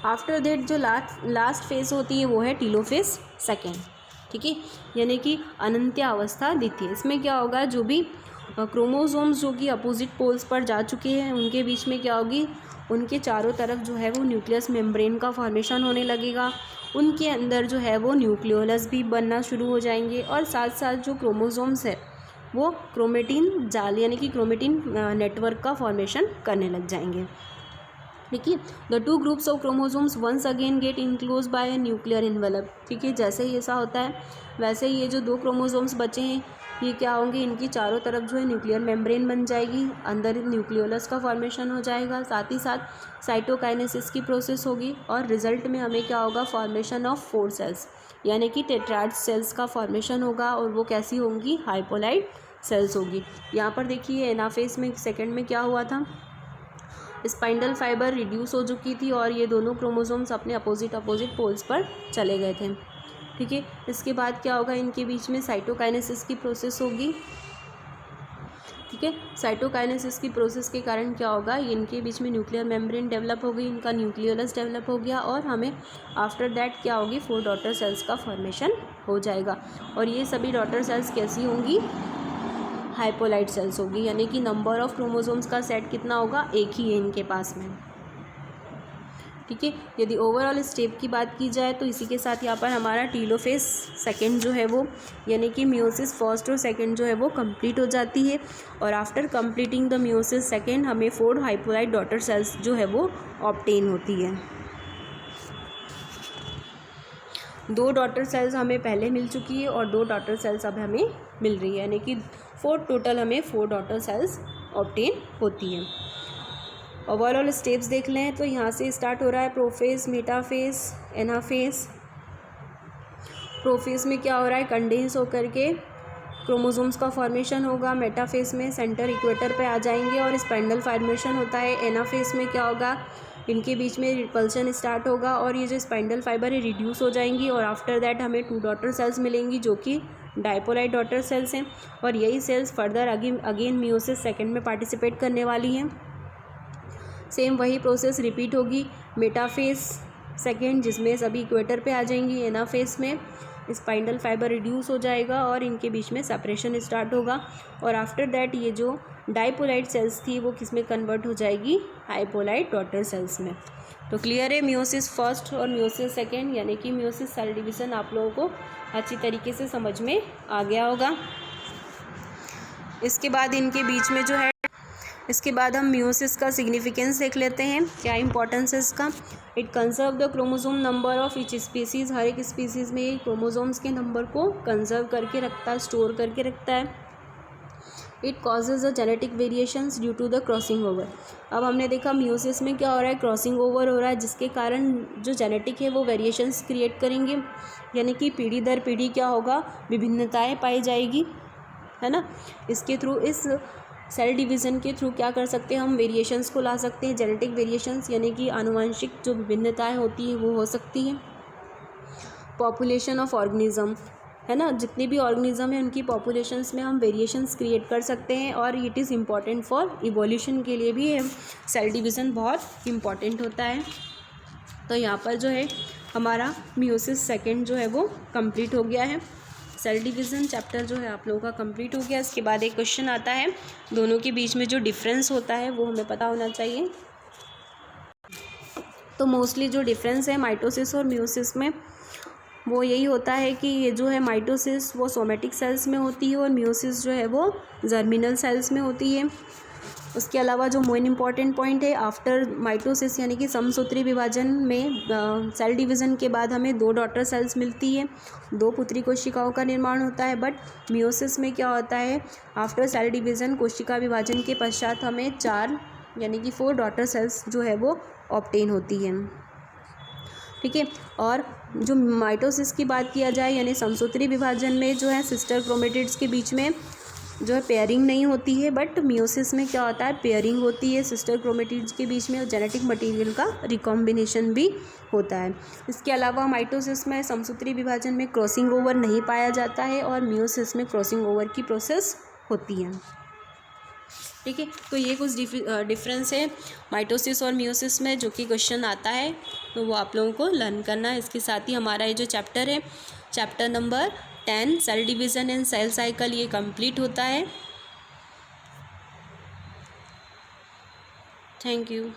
After that जो last phase होती है वो है टीलोफेज सेकेंड, ठीक है, यानी कि अनंत्य अवस्था द्वितीय। इसमें क्या होगा, जो भी क्रोमोसोम्स जो कि अपोजिट पोल्स पर जा चुके हैं उनके बीच में क्या होगी, उनके चारों तरफ जो है वो न्यूक्लियस मेम्ब्रेन का फॉर्मेशन होने लगेगा। उनके अंदर जो है वो न्यूक्लियोलस भी बनना शुरू हो जाएंगे और साथ साथ जो क्रोमोसोम्स है वो क्रोमेटिन जाल यानी कि क्रोमेटिन नेटवर्क का फॉर्मेशन करने लग जाएंगे। ठीक है, the two groups of chromosomes once again get enclose by a nuclear envelope. ठीक है, जैसे ही ऐसा होता है वैसे ही ये जो 2 क्रोमोसोम्स बचे हैं ये क्या होंगे, इनकी चारों तरफ जो है न्यूक्लियर मेम्ब्रेन बन जाएगी, अंदर न्यूक्लियोलस का फॉर्मेशन हो जाएगा, साथ ही साथ साइटोकाइनेसिस की प्रोसेस होगी और रिजल्ट में हमें क्या होगा, फॉर्मेशन ऑफ 4 सेल्स यानी कि टेट्राड सेल्स का फॉर्मेशन होगा और वो कैसी होंगी, हाइपोलाइड सेल्स होगी। यहाँ पर देखिए एनाफेज में सेकेंड में क्या हुआ था, स्पाइंडल फाइबर रिड्यूस हो चुकी थी और ये दोनों क्रोमोसोम्स अपने अपोजिट पोल्स पर चले गए थे। ठीक है, इसके बाद क्या होगा, इनके बीच में साइटोकाइनेसिस की प्रोसेस होगी। ठीक है, साइटोकाइनेसिस की प्रोसेस के कारण क्या होगा, इनके बीच में न्यूक्लियर मेम्ब्रेन डेवलप हो गई, इनका न्यूक्लियोलस डेवलप हो गया और हमें आफ्टर दैट क्या होगी, 4 डॉटर सेल्स का फॉर्मेशन हो जाएगा। और ये सभी डॉटर सेल्स कैसी होंगी, हाइपोलाइड सेल्स होगी, यानी कि नंबर ऑफ क्रोमोसोम्स का सेट कितना होगा, एक ही है इनके पास में। ठीक है, यदि ओवरऑल स्टेप की बात की जाए तो इसी के साथ यहाँ पर हमारा टीलोफेज सेकेंड जो है वो यानी कि मियोसिस फर्स्ट और सेकेंड जो है वो कंप्लीट हो जाती है और after completing the meiosis second हमें 4 हाइपोलाइड डॉटर सेल्स जो है वो ऑब्टेन होती है। 2 डॉटर सेल्स हमें पहले मिल चुकी है और 2 डॉटर सेल्स अब हमें मिल रही है, यानी कि 4 टोटल हमें 4 डॉटर सेल्स ऑब्टेन होती हैं। ओवरऑल स्टेप्स देख लें तो यहाँ से स्टार्ट हो रहा है प्रोफेज, मेटाफेज, एनाफेज। प्रोफेज में क्या हो रहा है, कंडेंस होकर के क्रोमोसोम्स का फॉर्मेशन होगा। मेटाफेज में सेंटर इक्वेटर पे आ जाएंगे और स्पाइंडल फॉर्मेशन होता है। एनाफेज में क्या होगा, इनके बीच में रिपल्शन स्टार्ट होगा और ये जो स्पाइंडल फाइबर है रिड्यूस हो जाएंगी और आफ्टर दैट हमें 2 डॉटर सेल्स मिलेंगी जो कि डाइपोलाइड डॉटर सेल्स हैं और यही cells further again meiosis second में पार्टिसिपेट करने वाली हैं। सेम वही प्रोसेस रिपीट होगी मेटाफेज सेकेंड, जिसमें सभी इक्वेटर पे आ जाएंगी। एनाफेज में स्पाइंडल फाइबर रिड्यूस हो जाएगा और इनके बीच में सेपरेशन स्टार्ट होगा और आफ्टर दैट ये जो डाइपोलाइड सेल्स थी वो किस में कन्वर्ट हो जाएगी, हाइपोलाइड डॉटर सेल्स में। तो क्लियर है मियोसिस फर्स्ट और मियोसिस सेकेंड यानी कि मियोसिस सेल डिवीज़न आप लोगों को अच्छी तरीके से समझ में आ गया होगा। इसके बाद इनके बीच में जो है, इसके बाद हम मियोसिस का सिग्निफिकेंस देख लेते हैं, क्या इंपॉर्टेंस है इसका। It conserve the chromosome number of each species, हर एक स्पीसीज़ में ये क्रोमोसोम्स के नंबर को कंजर्व करके रखता है, स्टोर करके रखता है। It causes the genetic variations due to the crossing over. अब हमने देखा मियोसिस में क्या हो रहा है, क्रॉसिंग ओवर हो रहा है जिसके कारण जो जेनेटिक है वो वेरिएशंस क्रिएट करेंगे, यानी कि पीढ़ी दर पीढ़ी क्या होगा, विभिन्नताएँ पाई जाएगी, है ना। इसके थ्रू, इस सेल डिवीज़न के थ्रू क्या कर सकते हैं हम, वेरिएशंस को ला सकते हैं, जेनेटिक वेरिएशंस यानी कि आनुवंशिक जो विभिन्नताएं होती हैं वो हो सकती हैं। पॉपुलेशन ऑफ ऑर्गेनिज्म, है ना, जितने भी ऑर्गेनिज्म हैं उनकी पॉपुलेशंस में हम वेरिएशंस क्रिएट कर सकते हैं और it is important for evolution के लिए भी सेल डिवीज़न बहुत इम्पॉर्टेंट होता है। तो यहाँ पर जो है हमारा मियोसिस सेकेंड जो है वो कंप्लीट हो गया है। सेल डिवीज़न चैप्टर जो है आप लोगों का कंप्लीट हो गया। इसके बाद एक क्वेश्चन आता है, दोनों के बीच में जो डिफरेंस होता है वो हमें पता होना चाहिए। तो मोस्टली जो डिफरेंस है माइटोसिस और मियोसिस में वो यही होता है कि ये जो है माइटोसिस वो सोमेटिक सेल्स में होती है और मियोसिस जो है वो जर्मिनल सेल्स में होती है। उसके अलावा जो मेन इंपॉर्टेंट पॉइंट है, आफ्टर माइटोसिस यानी कि समसूत्री विभाजन में सेल डिवीज़न के बाद हमें 2 डॉटर सेल्स मिलती है, 2 पुत्री कोशिकाओं का निर्माण होता है। बट मियोसिस में क्या होता है, आफ्टर सेल डिवीज़न कोशिका विभाजन के पश्चात हमें 4 यानी कि 4 डॉटर सेल्स जो है वो ऑब्टेन होती है। ठीक है, और जो माइटोसिस की बात किया जाए यानी समसूत्री विभाजन में जो है सिस्टर क्रोमेटिड्स के बीच में जो है पेयरिंग नहीं होती है, बट मियोसिस में क्या होता है, पेयरिंग होती है सिस्टर क्रोमेटिड्स के बीच में और जेनेटिक मटेरियल का रिकॉम्बिनेशन भी होता है। इसके अलावा माइटोसिस में समसूत्री विभाजन में क्रॉसिंग ओवर नहीं पाया जाता है और मियोसिस में क्रॉसिंग ओवर की प्रोसेस होती है। ठीक है। तो ये कुछ डिफरेंस है माइटोसिस और मियोसिस में जो कि क्वेश्चन आता है, तो वो आप लोगों को लर्न करना है। इसके साथ ही हमारा ये जो चैप्टर है, chapter number 10 cell division and cell cycle, ये कंप्लीट होता है। Thank you.